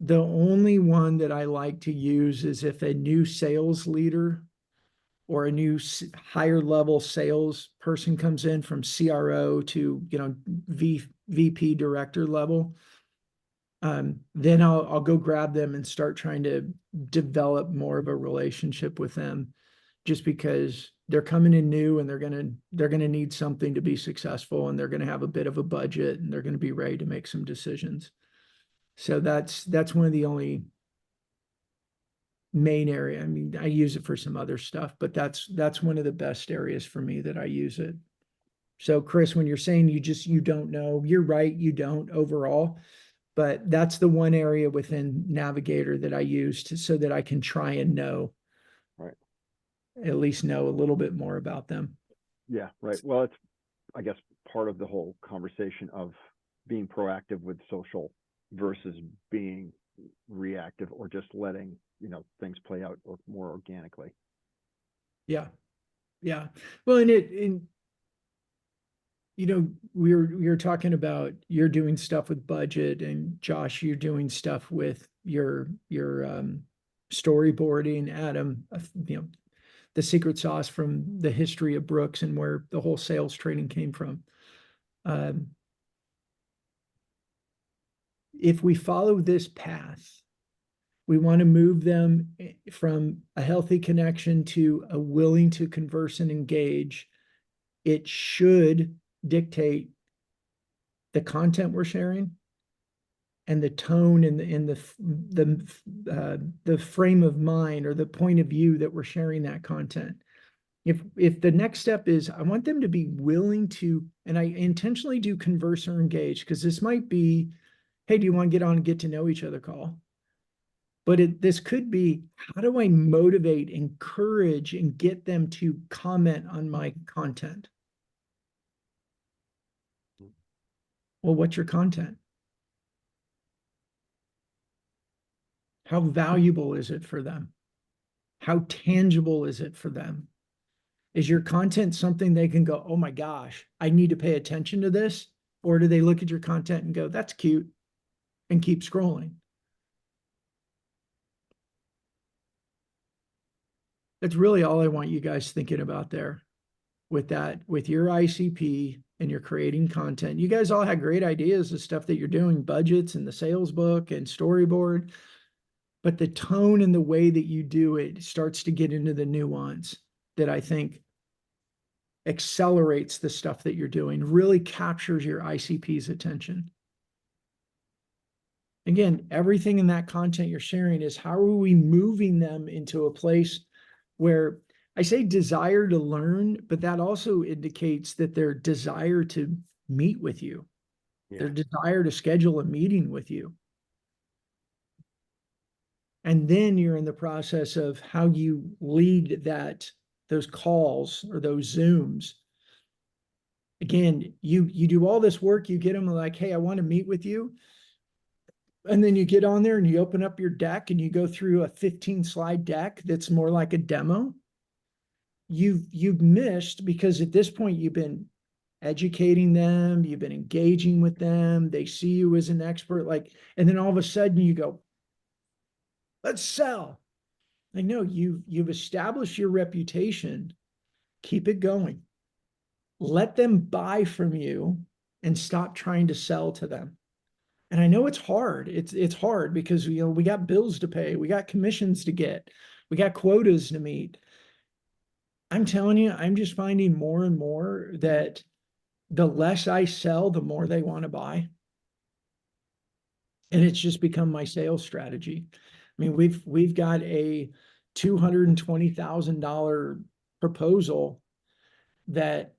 the only one that I like to use is if a new sales leader or a new higher level sales person comes in from CRO to, you know, VP director level, then I'll go grab them and start trying to develop more of a relationship with them, just because they're coming in new and they're gonna need something to be successful, and they're gonna have a bit of a budget, and they're gonna be ready to make some decisions. So that's one of the only main area. I mean, I use it for some other stuff, but that's one of the best areas for me that I use it. So Chris, when you're saying you don't know, you're right, you don't overall, but that's the one area within Navigator that I use so that I can try and know. Right. At least know a little bit more about them. Yeah, right. Well, it's, I guess, part of the whole conversation of being proactive with social versus being reactive or just letting, you know, things play out or more organically. Yeah. Yeah. Well, you know, we were talking about you're doing stuff with budget, and Josh, you're doing stuff with your storyboarding. Adam, you know, the secret sauce from the history of Brooks and where the whole sales training came from. If we follow this path, we want to move them from a healthy connection to a willing to converse and engage. It should dictate the content we're sharing and the tone and the frame of mind or the point of view that we're sharing that content. If the next step is, I want them to be willing to, and I intentionally do converse or engage, because this might be, hey, do you want to get on and get to know each other call? But this could be, how do I motivate, encourage, and get them to comment on my content? Well, what's your content? How valuable is it for them? How tangible is it for them? Is your content something they can go, oh my gosh, I need to pay attention to this? Or do they look at your content and go, that's cute, and keep scrolling? That's really all I want you guys thinking about there with that, with your ICP and you're creating content. You guys all had great ideas of stuff that you're doing, budgets and the sales book and storyboard, but the tone and the way that you do it starts to get into the nuance that I think accelerates the stuff that you're doing, really captures your ICP's attention. Again, everything in that content you're sharing is, how are we moving them into a place where, I say desire to learn, but that also indicates that their desire to meet with you, their desire to schedule a meeting with you. And then you're in the process of how you lead those calls or those Zooms. Again, you do all this work, you get them like, hey, I want to meet with you. And then you get on there and you open up your deck and you go through a 15-slide deck that's more like a demo. You've missed, because at this point you've been educating them, you've been engaging with them, they see you as an expert, like, and then all of a sudden you go, let's sell. Like, no, you've established your reputation. Keep it going. Let them buy from you and stop trying to sell to them. And I know it's hard. It's hard because, you know, we got bills to pay, we got commissions to get, we got quotas to meet. I'm telling you, I'm just finding more and more that the less I sell, the more they want to buy. And it's just become my sales strategy. I mean, we've got a $220,000 proposal that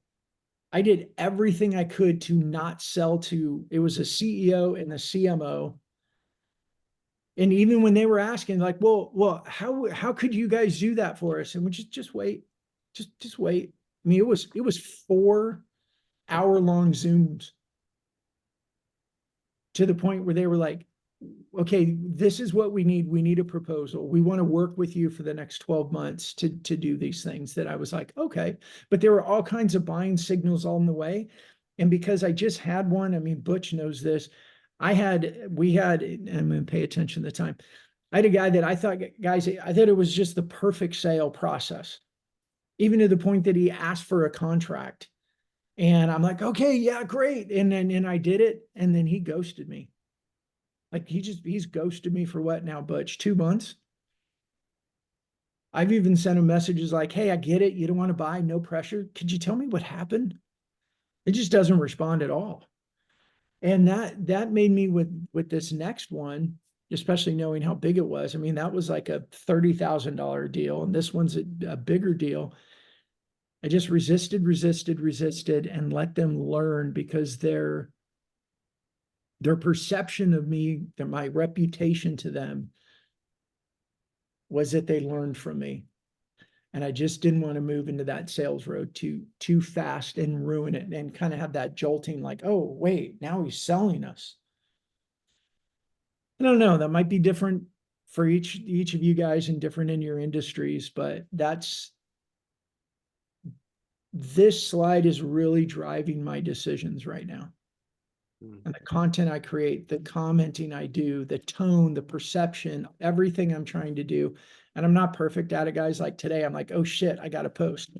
I did everything I could to not sell to. It was a CEO and a CMO. And even when they were asking, like, well, how could you guys do that for us? And we just wait, just wait. I mean, it was 4-hour-long Zooms, to the point where they were like, okay, this is what we need. We need a proposal. We want to work with you for the next 12 months to do these things. That I was like, okay. But there were all kinds of buying signals along the way. And because I just had one, I mean, Butch knows this. I'm going to pay attention to the time. I had a guy that I thought it was just the perfect sale process. even to the point that he asked for a contract. And I'm like, okay, yeah, great. And I did it. And then he ghosted me. Like he's ghosted me for what now, Butch? 2 months? I've even sent him messages like, hey, I get it. You don't want to buy, no pressure. Could you tell me what happened? It just doesn't respond at all. And that made me with this next one, especially knowing how big it was. I mean, that was like a $30,000 deal, and this one's a bigger deal. I just resisted, and let them learn, because their perception of me, my reputation to them was that they learned from me. And I just didn't want to move into that sales road too fast and ruin it, and kind of have that jolting like, oh, wait, now he's selling us. I don't know, that might be different for each of you guys and different in your industries, but this slide is really driving my decisions right now. And the content I create, the commenting I do, the tone, the perception, everything I'm trying to do. And I'm not perfect at it, guys. Like today, I'm like, oh shit, I got to post.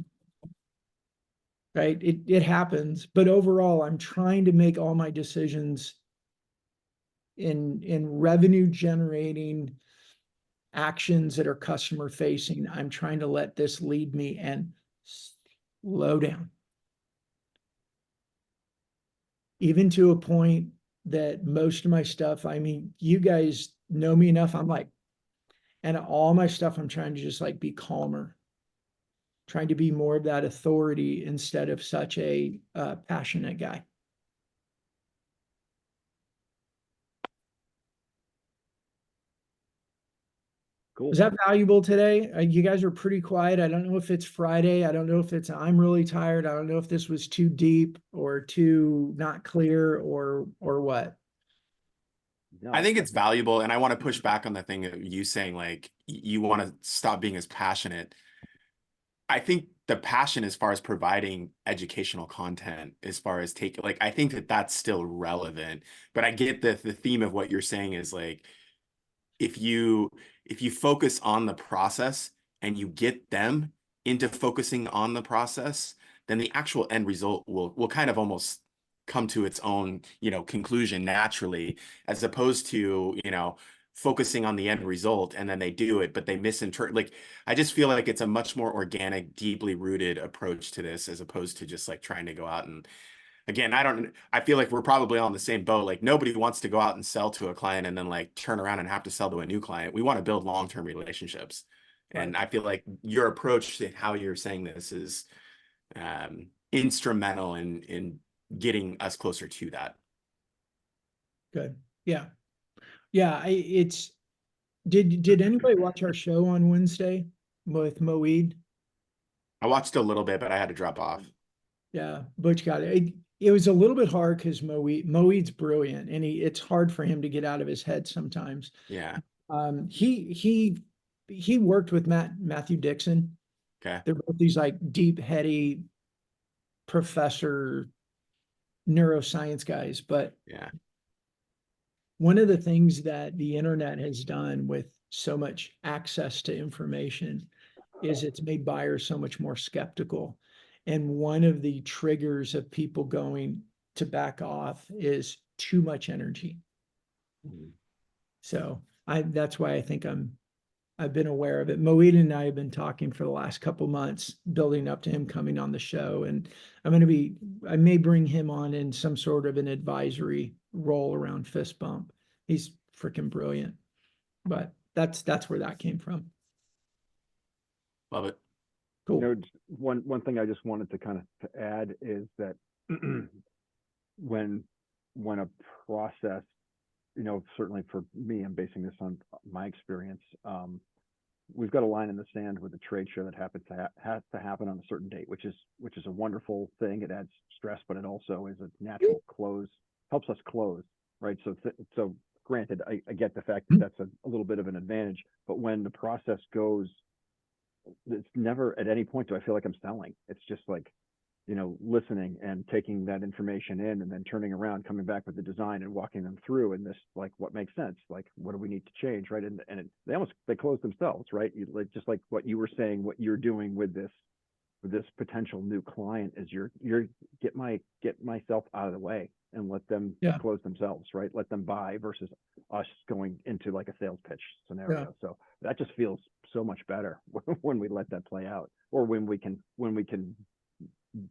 Right? It happens. But overall, I'm trying to make all my decisions in revenue generating actions that are customer facing. I'm trying to let this lead me and slow down. Even to a point that most of my stuff, I mean, you guys know me enough. I'm like, and all my stuff, I'm trying to just like be calmer, trying to be more of that authority instead of such a passionate guy. Cool. Is that valuable today? You guys are pretty quiet. I don't know if it's Friday. I don't know if it's I'm really tired. I don't know if this was too deep or too not clear or what. No, I think it's valuable, and I want to push back on the thing of you saying like you want to stop being as passionate. I think the passion as far as providing educational content, as far as like I think that that's still relevant. But I get the theme of what you're saying is like if you focus on the process and you get them into focusing on the process, then the actual end result will kind of almost come to its own, conclusion naturally, as opposed to, focusing on the end result and then they do it, but they misinterpret. Like, I just feel like it's a much more organic, deeply rooted approach to this, as opposed to just like trying to go out and, again, I feel like we're probably on the same boat. Like nobody wants to go out and sell to a client and then like turn around and have to sell to a new client. We want to build long-term relationships. And I feel like your approach to how you're saying this is instrumental in getting us closer to that. Good. Yeah. Yeah. Did anybody watch our show on Wednesday with Moeed? I watched a little bit, but I had to drop off. Yeah, Butch got it. It was a little bit hard because Moeed's brilliant, and it's hard for him to get out of his head sometimes. Yeah. He worked with Matthew Dixon. Okay. They're both these like deep, heady professor neuroscience guys. But yeah, one of the things that the internet has done with so much access to information is it's made buyers so much more skeptical. And one of the triggers of people going to back off is too much energy. mm-hmm. So that's why I think I've been aware of it. Moeed and I have been talking for the last couple months, building up to him coming on the show. And I may bring him on in some sort of an advisory role around Fist Bump. He's freaking brilliant. But that's where that came from. Love it. Cool. One thing I just wanted to kind of to add is that when a process, certainly for me, I'm basing this on my experience. We've got a line in the sand with a trade show that happens to has to happen on a certain date, which is a wonderful thing. It adds stress, but it also is a natural close, helps us close, right? So granted, I get the fact that that's a little bit of an advantage, but when the process goes, it's never at any point do I feel like I'm selling. It's just like, listening and taking that information in and then turning around, coming back with the design and walking them through and this, like, what makes sense? Like, what do we need to change? Right. And they close themselves, right? Just like what you were saying, what you're doing with this this potential new client is you're get myself out of the way and let them Yeah. close themselves, right? Let them buy versus us going into like a sales pitch scenario. So that just feels so much better when we let that play out, or when we can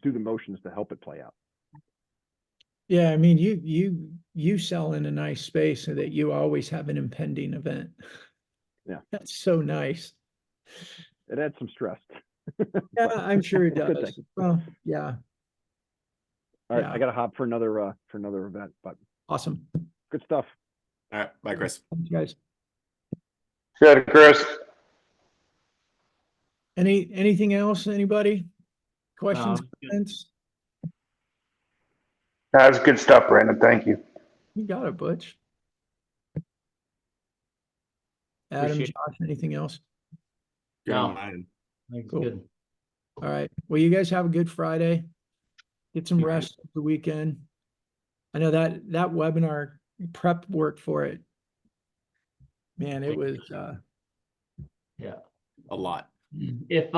do the motions to help it play out. Yeah, I mean, you sell in a nice space so that you always have an impending event. Yeah. That's so nice. It adds some stress. Yeah, But I'm sure it it's a good does. thing. Well, yeah, All right, yeah. I gotta hop for another event, but Awesome. good stuff. All right, bye, Chris. Thank you guys. Good, Chris. Anything else, anybody? Questions, No, good. comments? That's good stuff, Brandon. Thank you. You got it, Butch. Adam, Appreciate- Josh, anything else? Good No. on mine. I think it's Cool. good. All right. Well, you guys have a good Friday. Get some All right. rest over the weekend. I know that webinar prep work for it. Man, it was Yeah. A lot. If